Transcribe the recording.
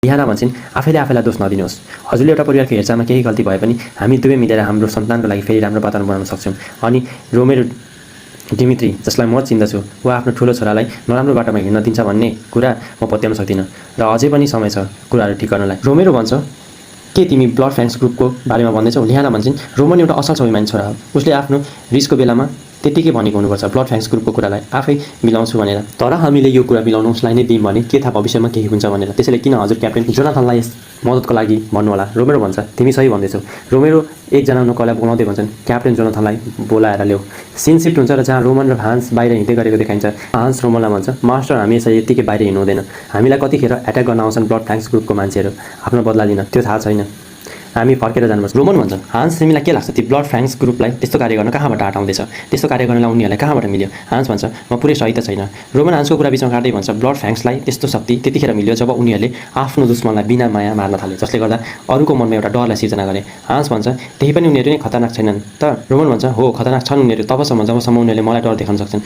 लिहाना भन्छन् आफैले आफैलाई दोष नदिनुहोस्। हजुरले एउटा परिवारको हेरचाहमा केही गल्ती भए पनि हामी दुवै मिलेर हाम्रो सन्तानको लागि फेरि राम्रो वातावरण बनाउन सक्छौँ। अनि रोमेरो डिमित्री जसलाई म चिन्दछु वा आफ्नो ठुलो छोरालाई नराम्रो बाटोमा हिँड्न दिन्छ भन्ने कुरा म पत्याउन सक्दिनँ र अझै पनि समय छ कुराहरू ठिक गर्नलाई। रोमेरो भन्छ के तिमी ब्लड फ्याङ्क्स ग्रुपको बारेमा भन्दैछौ? लिहाना भन्छन् रोमन एउटा असल स्वाभिमानी छोरा हो। उसले आफ्नो रिसको बेलामा त्यतिकै भनेको हुनुपर्छ ब्लड फ्याङ्क्स ग्रुपको कुरालाई आफै मिलाउँछु भनेर। तर हामीले यो कुरा मिलाउनु उसलाई नै दियौँ भने के थाहा भविष्यमा केही हुन्छ भनेर। त्यसैले किन हजुर क्याप्टेन जोनाथनलाई यस मद्दतको लागि भन्नु होला? रोमेरो भन्छ तिमी सही भन्दैछौ। रोमेरो एकजना नोकरलाई बोलाउँदै भन्छन् क्याप्टेन जोनाथनलाई बोलाएर ल्याऊ। सिन सिफ्ट हुन्छ र जहाँ रोमन र हान्स बाहिर हिँड्दै गरेको देखाइन्छ। हान्स रोमनलाई भन्छ मास्टर हामी यसरी यत्तिकै बाहिर हिँड्नु हुँदैन। हामीलाई कतिखेर एट्याक गर्न आउँछन् ब्लड फ्याङ्क्स ग्रुपको मान्छेहरू आफ्नो बदला लिन, त्यो थाहा छैन। हामी फर्केर जानुपर्छ। रोमन भन्छन् हान्स तिमीलाई के लाग्छ ती ब्लड फ्याङ्क्स ग्रुपलाई त्यस्तो कार्य गर्न कहाँबाट आँटाउँदैछ? त्यस्तो कार्य गर्नलाई उनीहरूलाई कहाँबाट मिल्यो? हान्स भन्छ म पुरै सही त छैन। रोमन हान्सको कुरा बिचमा काट्दै भन्छ ब्लड फ्याङ्क्सलाई त्यस्तो शक्ति त्यतिखेर मिल्यो जब उनीहरूले आफ्नो दुश्मनलाई बिना माया मार्न थाले, जसले गर्दा अरूको मनमा एउटा डरलाई सिर्जना गरे। हान्स भन्छ त्यही पनि उनीहरू नै खतरनाक छैनन् त? रोमन भन्छ हो खतरनाक छन् उनीहरू तबसम्म जबसम्म उनीहरूले मलाई डर देखाउन सक्छन्।